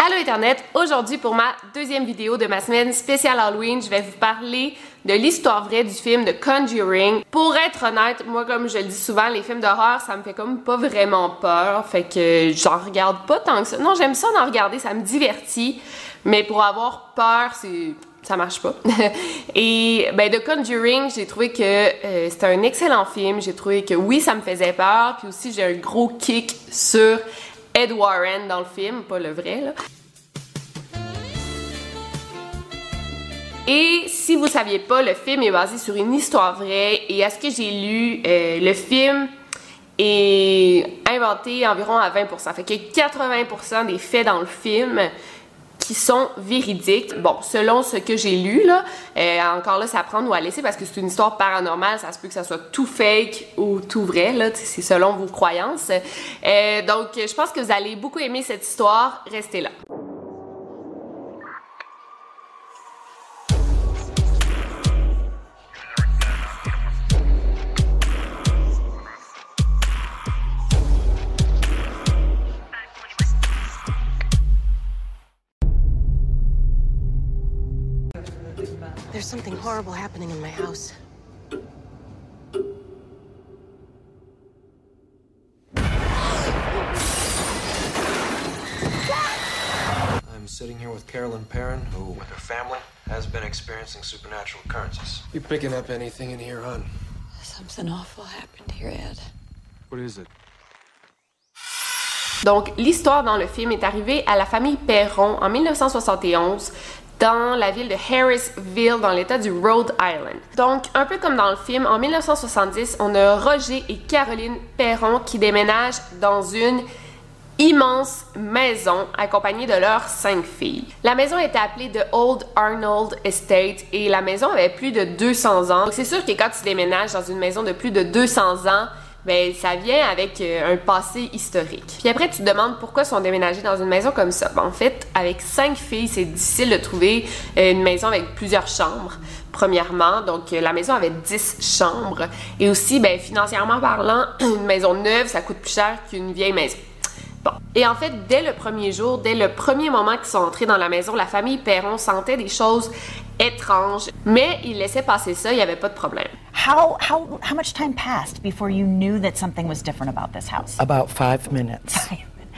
Allô Internet, aujourd'hui pour ma deuxième vidéo de ma semaine spéciale Halloween, je vais vous parler de l'histoire vraie du film de Conjuring. Pour être honnête, moi comme je le dis souvent, les films d'horreur ça me fait comme pas vraiment peur, fait que j'en regarde pas tant que ça. Non, j'aime ça d'en regarder, ça me divertit, mais pour avoir peur, ça marche pas. Et ben de Conjuring, j'ai trouvé que c'était un excellent film, j'ai trouvé que oui, ça me faisait peur, puis aussi j'ai un gros kick sur Ed Warren dans le film, pas le vrai là. Et si vous saviez pas, le film est basé sur une histoire vraie et à ce que j'ai lu, le film est inventé environ à 20%. Fait qu'il y a 80% des faits dans le film qui sont véridiques. Bon, selon ce que j'ai lu, là, encore là, c'est à prendre ou à laisser parce que c'est une histoire paranormale, ça se peut que ça soit tout fake ou tout vrai, là, c'est selon vos croyances. Donc, je pense que vous allez beaucoup aimer cette histoire. Restez là. There's something horrible happening in my house. I'm sitting here with Carolyn Perrin, who, with her family, has been experiencing supernatural occurrences. You picking up anything in here, hon? Something awful happened here, Ed. What is it? Donc, l'histoire dans le film est arrivée à la famille Perron en 1971 dans la ville de Harrisville, dans l'état du Rhode Island. Donc, un peu comme dans le film, en 1970, on a Roger et Caroline Perron qui déménagent dans une immense maison accompagnée de leurs 5 filles. La maison était appelée The Old Arnold Estate et la maison avait plus de 200 ans. Donc, c'est sûr que quand tu déménages dans une maison de plus de 200 ans, ben ça vient avec un passé historique. Puis après, tu te demandes pourquoi ils sont déménagés dans une maison comme ça. Ben, en fait, avec 5 filles, c'est difficile de trouver une maison avec plusieurs chambres, premièrement. Donc, la maison avait 10 chambres. Et aussi, ben financièrement parlant, une maison neuve, ça coûte plus cher qu'une vieille maison. Bon. Et en fait, dès le premier jour, dès le premier moment qu'ils sont entrés dans la maison, la famille Perron sentait des choses étranges, mais ils laissaient passer ça, il n'y avait pas de problème. How much time passed before you knew that something was different about this house? About 5 minutes.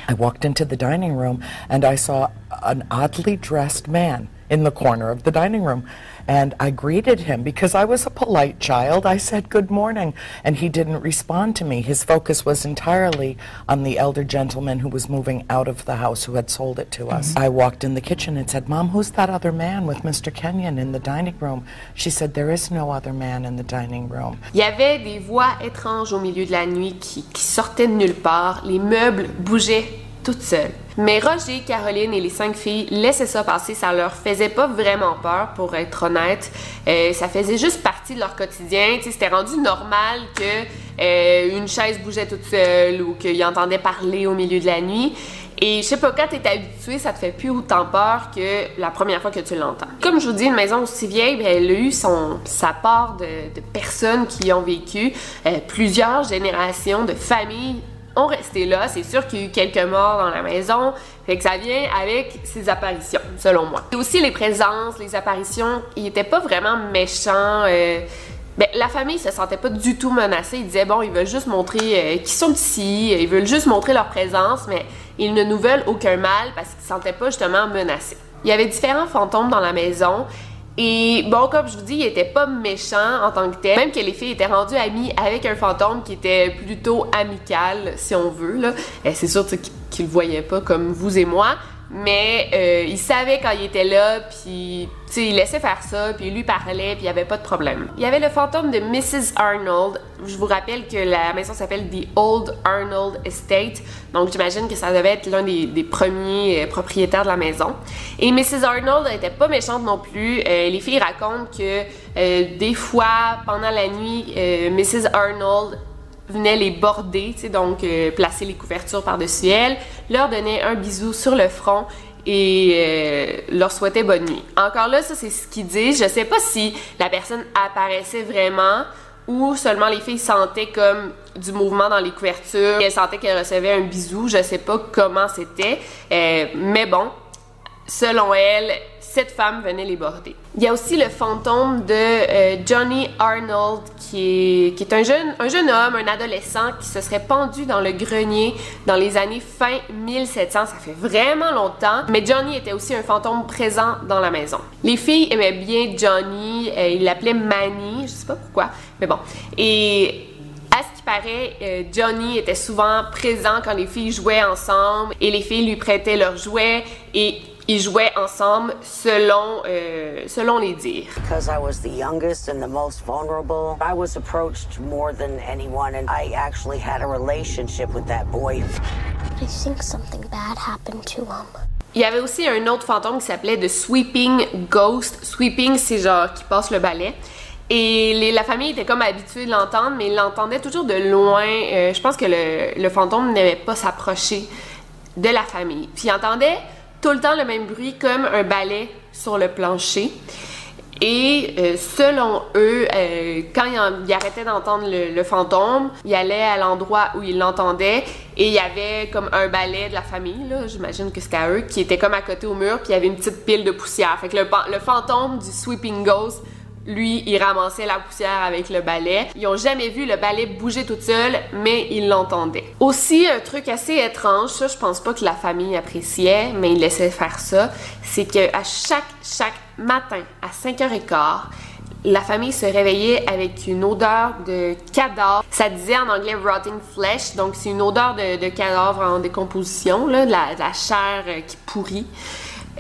I walked into the dining room and I saw an oddly dressed man in the corner of the dining room. And I greeted him because I was a polite child. I said, "Good morning." And he didn't respond to me. His focus was entirely on the elder gentleman who was moving out of the house who had sold it to us. I walked in the kitchen and said, "Mom, who's that other man with Mr. Kenyon in the dining room?" She said, "There is no other man in the dining room." Il y avait des voix étranges au milieu de la nuit qui sortaient de nulle part. Les meubles bougeaient toutes seules. Mais Roger, Caroline et les 5 filles laissaient ça passer, ça leur faisait pas vraiment peur, pour être honnête. Ça faisait juste partie de leur quotidien. C'était rendu normal que une chaise bougeait toute seule ou qu'ils entendaient parler au milieu de la nuit. Et je sais pas, quand t'es habitué, ça te fait plus autant peur que la première fois que tu l'entends. Comme je vous dis, une maison aussi vieille, bien, elle a eu sa part de personnes qui y ont vécu. Plusieurs générations de familles ont resté là. C'est sûr qu'il y a eu quelques morts dans la maison, fait que ça vient avec ces apparitions, selon moi. Et aussi les présences, les apparitions, ils étaient pas vraiment méchants. Ben, la famille se sentait pas du tout menacée. Ils disaient, bon, ils veulent juste montrer qu'ils sont ici, ils veulent juste montrer leur présence, mais ils ne nous veulent aucun mal parce qu'ils se sentaient pas justement menacés. Il y avait différents fantômes dans la maison. Et bon, comme je vous dis, il était pas méchant en tant que tel. Même que les filles étaient rendues amies avec un fantôme qui était plutôt amical, si on veut, là. C'est sûr qu'ils le voyaient pas comme vous et moi, mais il savait quand il était là, puis tu sais, il laissait faire ça, puis il lui parlait, puis il y avait pas de problème. Il y avait le fantôme de Mrs. Arnold. Je vous rappelle que la maison s'appelle The Old Arnold Estate, donc j'imagine que ça devait être l'un des premiers propriétaires de la maison. Et Mrs. Arnold n'était pas méchante non plus. Les filles racontent que des fois, pendant la nuit, Mrs. Arnold venait les border, tu sais, donc placer les couvertures par-dessus elles, leur donnait un bisou sur le front et leur souhaitait bonne nuit. Encore là, ça c'est ce qu'ils disent. Je sais pas si la personne apparaissait vraiment ou seulement les filles sentaient comme du mouvement dans les couvertures, elles sentaient qu'elles recevaient un bisou. Je sais pas comment c'était, mais bon, selon elle, cette femme venait les border. Il y a aussi le fantôme de Johnny Arnold, qui est un jeune homme, un adolescent qui se serait pendu dans le grenier dans les années fin 1700. Ça fait vraiment longtemps. Mais Johnny était aussi un fantôme présent dans la maison. Les filles aimaient bien Johnny. Ils l'appelaient Manny. Je sais pas pourquoi, mais bon. Et à ce qui paraît, Johnny était souvent présent quand les filles jouaient ensemble et les filles lui prêtaient leurs jouets et ils jouaient ensemble selon les dires. Because I was the youngest and the most vulnerable, I was approached more than anyone, and I actually had a relationship with that boy. I think something bad happened to him. Il y avait aussi un autre fantôme qui s'appelait The Sweeping Ghost. Sweeping, c'est genre qui passe le balai. Et la famille était comme habituée de l'entendre, mais ils l'entendaient toujours de loin. Je pense que le fantôme n'aimait pas s'approcher de la famille. Puis ils entendaient tout le temps le même bruit comme un balai sur le plancher. Et selon eux, quand ils arrêtaient d'entendre le fantôme, ils allaient à l'endroit où ils l'entendaient et il y avait comme un balai de la famille, là, j'imagine que c'était à eux, qui était comme à côté au mur, puis il y avait une petite pile de poussière. Fait que le fantôme du Sweeping Ghost, lui, il ramassait la poussière avec le balai. Ils ont jamais vu le balai bouger toute seule, mais ils l'entendaient. Aussi, un truc assez étrange, ça je pense pas que la famille appréciait, mais ils laissaient faire ça, c'est qu'à chaque matin, à 5h15, la famille se réveillait avec une odeur de cadavre. Ça disait en anglais « rotting flesh », donc c'est une odeur de cadavre en décomposition, là, de la chair qui pourrit.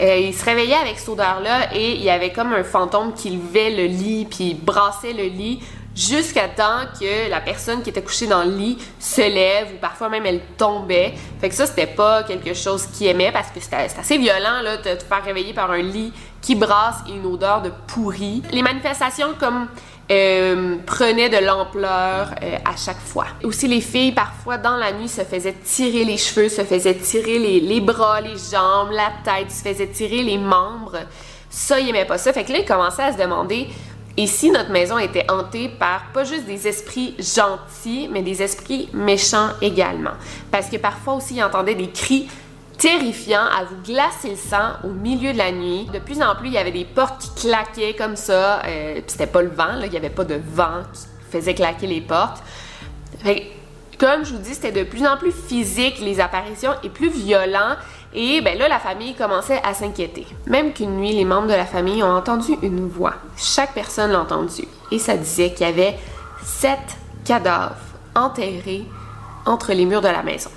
Il se réveillait avec cette odeur-là et il y avait comme un fantôme qui levait le lit puis il brassait le lit jusqu'à temps que la personne qui était couchée dans le lit se lève ou parfois même elle tombait. Fait que ça, c'était pas quelque chose qu'il aimait parce que c'était assez violent là, de te faire réveiller par un lit qui brasse et une odeur de pourri. Les manifestations comme prenaient de l'ampleur à chaque fois. Aussi, les filles, parfois, dans la nuit, se faisaient tirer les cheveux, se faisaient tirer les bras, les jambes, la tête, se faisaient tirer les membres. Ça, ils aimaient pas ça. Fait que là, ils commençaient à se demander et si notre maison était hantée par pas juste des esprits gentils, mais des esprits méchants également. Parce que parfois aussi, ils entendaient des cris terrifiant à vous glacer le sang au milieu de la nuit. De plus en plus, il y avait des portes qui claquaient comme ça. Puis c'était pas le vent, là, il n'y avait pas de vent qui faisait claquer les portes. Fait, comme je vous dis, c'était de plus en plus physique, les apparitions, et plus violent. Et ben là, la famille commençait à s'inquiéter. Même qu'une nuit, les membres de la famille ont entendu une voix. Chaque personne l'a entendue. Et ça disait qu'il y avait 7 cadavres enterrés entre les murs de la maison.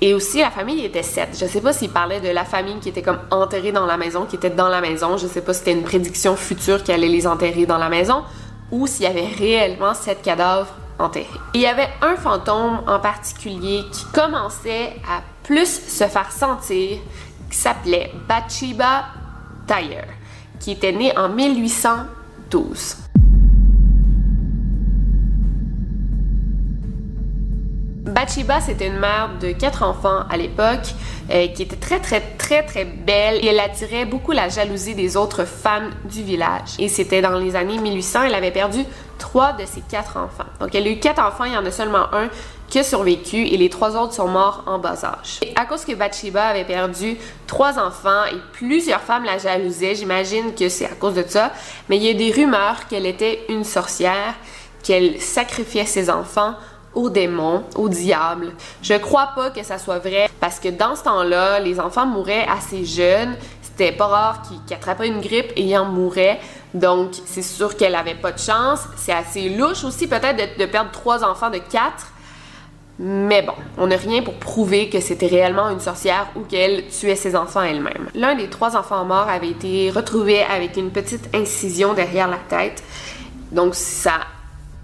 Et aussi, la famille était 7. Je sais pas s'il parlait de la famille qui était comme enterrée dans la maison, qui était dans la maison. Je sais pas si c'était une prédiction future qui allait les enterrer dans la maison ou s'il y avait réellement 7 cadavres enterrés. Et il y avait un fantôme en particulier qui commençait à plus se faire sentir, qui s'appelait Bathsheba Dyer, qui était née en 1812. Bathsheba, c'était une mère de 4 enfants à l'époque, qui était très belle et elle attirait beaucoup la jalousie des autres femmes du village. Et c'était dans les années 1800, elle avait perdu 3 de ses 4 enfants. Donc elle a eu 4 enfants, il y en a seulement un qui a survécu et les 3 autres sont morts en bas âge. Et à cause que Bathsheba avait perdu 3 enfants et plusieurs femmes la jalousaient, j'imagine que c'est à cause de ça, mais il y a des rumeurs qu'elle était une sorcière, qu'elle sacrifiait ses enfants aux démons, au diable. Je crois pas que ça soit vrai parce que dans ce temps-là, les enfants mouraient assez jeunes. C'était pas rare qu'ils attrapaient une grippe et ils en mouraient. Donc, c'est sûr qu'elle avait pas de chance. C'est assez louche aussi peut-être de perdre 3 enfants de 4. Mais bon, on n'a rien pour prouver que c'était réellement une sorcière ou qu'elle tuait ses enfants elle-même. L'un des 3 enfants morts avait été retrouvé avec une petite incision derrière la tête. Donc, ça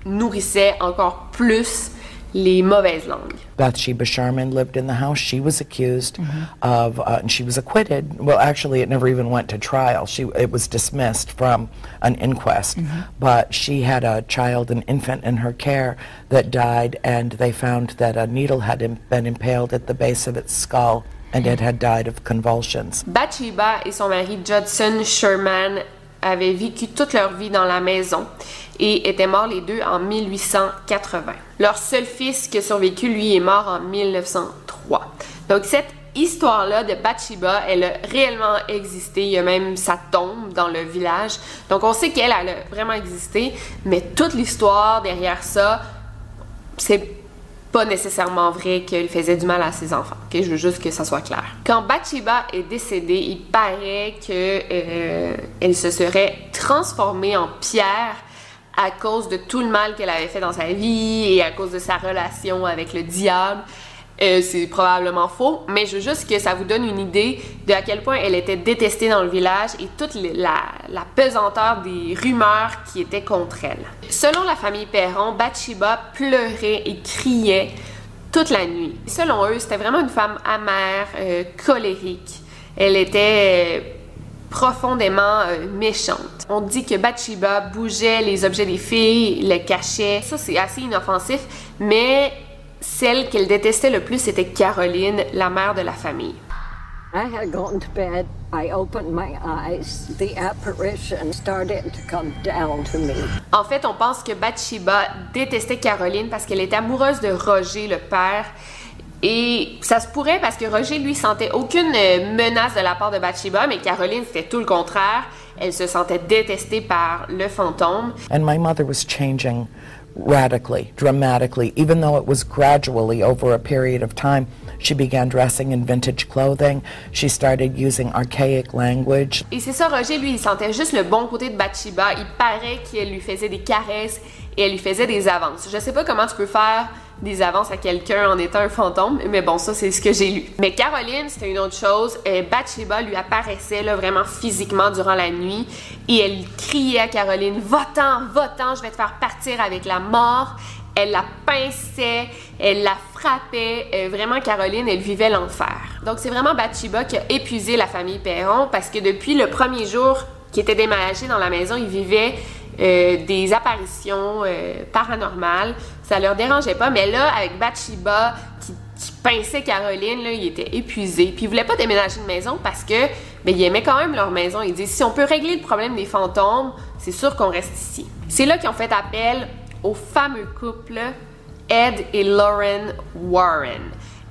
nourrissait encore plus les mauvaises langues. Bathsheba Sharman lived in the house. She was accused of, and she was acquitted. Well, actually, it never even went to trial. It was dismissed from an inquest. But she had a child, an infant in her care that died, and they found that a needle had been impaled at the base of its skull, and it had died of convulsions. Bathsheba et son mari Judson Sherman avaient vécu toute leur vie dans la maison et étaient morts les deux en 1880. Leur seul fils qui a survécu, lui, est mort en 1903. Donc cette histoire-là de Bathsheba, elle a réellement existé. Il y a même sa tombe dans le village. Donc on sait qu'elle a vraiment existé, mais toute l'histoire derrière ça, c'est pas nécessairement vrai qu'elle faisait du mal à ses enfants. Okay? Je veux juste que ça soit clair. Quand Bathsheba est décédée, il paraît que elle se serait transformée en pierre à cause de tout le mal qu'elle avait fait dans sa vie et à cause de sa relation avec le diable. C'est probablement faux, mais je veux juste que ça vous donne une idée de à quel point elle était détestée dans le village et toute la pesanteur des rumeurs qui étaient contre elle. Selon la famille Perron, Bathsheba pleurait et criait toute la nuit. Selon eux, c'était vraiment une femme amère, colérique. Elle était profondément méchante. On dit que Bathsheba bougeait les objets des filles, les cachait. Ça, c'est assez inoffensif, mais celle qu'elle détestait le plus, c'était Caroline, la mère de la famille. I had gone to bed. I opened my eyes. The apparition started to come down to me. En fait, on pense que Bathsheba détestait Caroline parce qu'elle était amoureuse de Roger, le père. Et ça se pourrait parce que Roger, lui, sentait aucune menace de la part de Bathsheba, mais Caroline, c'était tout le contraire. Elle se sentait détestée par le fantôme. And my mother was changing radically, dramatically, even though it was gradually over a period of time. She began dressing in vintage clothing. She started using archaic language. Et c'est ça, Roger, lui, il sentait juste le bon côté de Bathsheba. Il paraît qu'elle lui faisait des caresses et elle lui faisait des avances. Je sais pas comment tu peux faire des avances à quelqu'un en étant un fantôme, mais bon, ça, c'est ce que j'ai lu. Mais Caroline, c'était une autre chose. Bathsheba lui apparaissait là, vraiment physiquement durant la nuit et elle criait à Caroline « Va-t'en, va-t'en, je vais te faire partir avec la mort ». Elle la pinçait, elle la frappait. Vraiment, Caroline, elle vivait l'enfer. Donc, c'est vraiment Bathsheba qui a épuisé la famille Perron parce que depuis le premier jour qu'il était déménagé dans la maison, il vivait des apparitions paranormales. Ça leur dérangeait pas, mais là, avec Bathsheba qui pinçait Caroline, là, il était épuisé. Puis il voulait pas déménager de maison parce que il aimait quand même leur maison. Il dit, si on peut régler le problème des fantômes, c'est sûr qu'on reste ici. C'est là qu'ils ont fait appel au fameux couple Ed et Lauren Warren.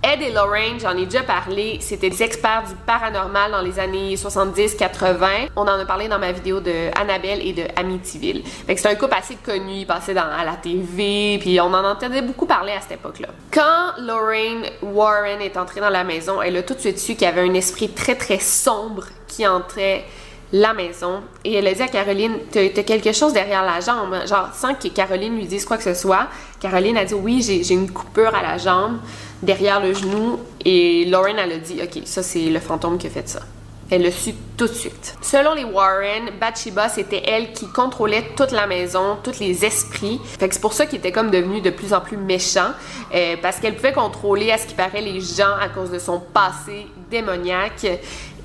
Ed et Lauren, j'en ai déjà parlé, c'était des experts du paranormal dans les années 70-80. On en a parlé dans ma vidéo de Annabelle et de Amityville. Fait que c'est un couple assez connu, il passait à la TV, puis on en entendait beaucoup parler à cette époque-là. Quand Lauren Warren est entrée dans la maison, elle a tout de suite su qu'il y avait un esprit très très sombre qui entrait la maison et elle a dit à Caroline, t'as quelque chose derrière la jambe, genre sans que Caroline lui dise quoi que ce soit. Caroline a dit oui, j'ai une coupure à la jambe derrière le genou et Lauren elle a dit ok, ça c'est le fantôme qui a fait ça. Elle l'a su tout de suite. Selon les Warren, Bathsheba, c'était elle qui contrôlait toute la maison, tous les esprits. Fait que c'est pour ça qu'il était comme devenu de plus en plus méchant, parce qu'elle pouvait contrôler, à ce qui paraît, les gens à cause de son passé démoniaque.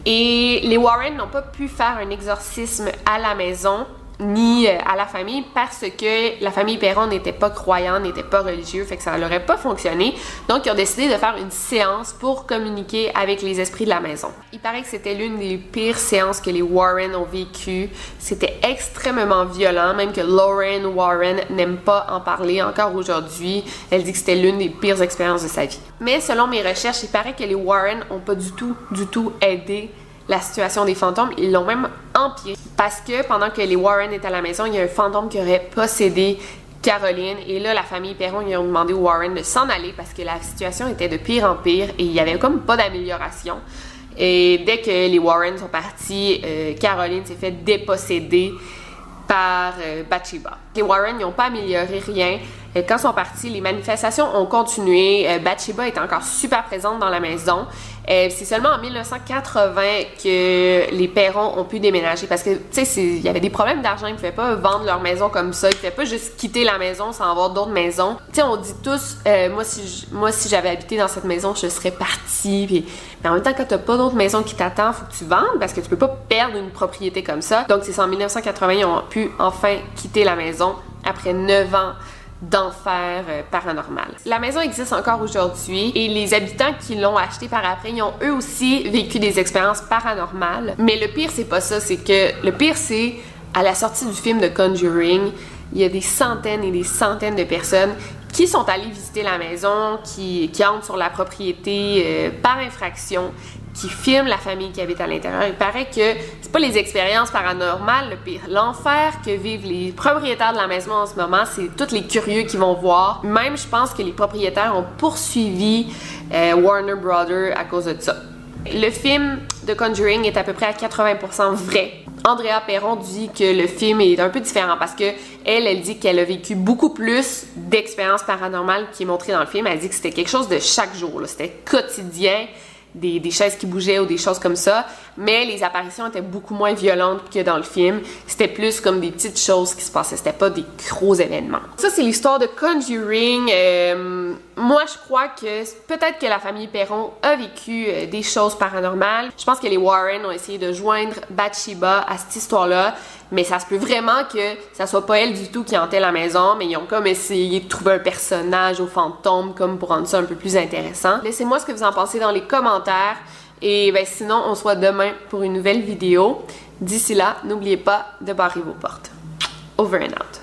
Et les Warren n'ont pas pu faire un exorcisme à la maison ni à la famille parce que la famille Perron n'était pas croyante, n'était pas religieux, fait que ça n'aurait pas fonctionné. Donc, ils ont décidé de faire une séance pour communiquer avec les esprits de la maison. Il paraît que c'était l'une des pires séances que les Warren ont vécues. C'était extrêmement violent, même que Lauren Warren n'aime pas en parler encore aujourd'hui. Elle dit que c'était l'une des pires expériences de sa vie. Mais selon mes recherches, il paraît que les Warren n'ont pas du tout aidé la situation des fantômes, ils l'ont même empiré. Parce que pendant que les Warren étaient à la maison, il y a un fantôme qui aurait possédé Caroline. Et là, la famille Perron, ils ont demandé aux Warren de s'en aller parce que la situation était de pire en pire et il y avait comme pas d'amélioration. Et dès que les Warren sont partis, Caroline s'est fait déposséder par Bathsheba. Les Warren n'ont pas amélioré rien. Quand ils sont partis, les manifestations ont continué. Bathsheba est encore super présente dans la maison. C'est seulement en 1980 que les Perron ont pu déménager parce que, tu sais, il y avait des problèmes d'argent. Ils ne pouvaient pas vendre leur maison comme ça. Ils ne pouvaient pas juste quitter la maison sans avoir d'autres maisons. Tu sais, on dit tous, moi, si j'avais habité dans cette maison, je serais partie. Mais en même temps, quand tu n'as pas d'autres maisons qui t'attendent, il faut que tu vendes parce que tu ne peux pas perdre une propriété comme ça. Donc, c'est en 1980 qu'ils ont pu enfin quitter la maison après 9 ans d'enfer paranormal. La maison existe encore aujourd'hui et les habitants qui l'ont acheté par après, ils ont eux aussi vécu des expériences paranormales. Mais le pire, c'est pas ça, c'est que le pire, c'est à la sortie du film de Conjuring, il y a des centaines et des centaines de personnes qui sont allés visiter la maison, qui entrent sur la propriété par infraction, qui filment la famille qui habite à l'intérieur. Il paraît que c'est pas les expériences paranormales le pire. L'enfer que vivent les propriétaires de la maison en ce moment, c'est tous les curieux qui vont voir. Même, je pense que les propriétaires ont poursuivi Warner Brothers à cause de ça. Le film The Conjuring est à peu près à 80% vrai. Andrea Perron dit que le film est un peu différent parce que elle dit qu'elle a vécu beaucoup plus d'expériences paranormales qui est montrée dans le film. Elle dit que c'était quelque chose de chaque jour, c'était quotidien. Des chaises qui bougeaient ou des choses comme ça, mais les apparitions étaient beaucoup moins violentes que dans le film. C'était plus comme des petites choses qui se passaient, c'était pas des gros événements. Ça, c'est l'histoire de Conjuring. Moi, je crois que peut-être que la famille Perron a vécu des choses paranormales. Je pense que les Warren ont essayé de joindre Bathsheba à cette histoire-là, mais ça se peut vraiment que ça soit pas elle du tout qui hantait la maison, mais ils ont comme essayé de trouver un personnage au fantôme comme pour rendre ça un peu plus intéressant. Laissez-moi ce que vous en pensez dans les commentaires et ben sinon on se voit demain pour une nouvelle vidéo. D'ici là, n'oubliez pas de barrer vos portes. Over and out.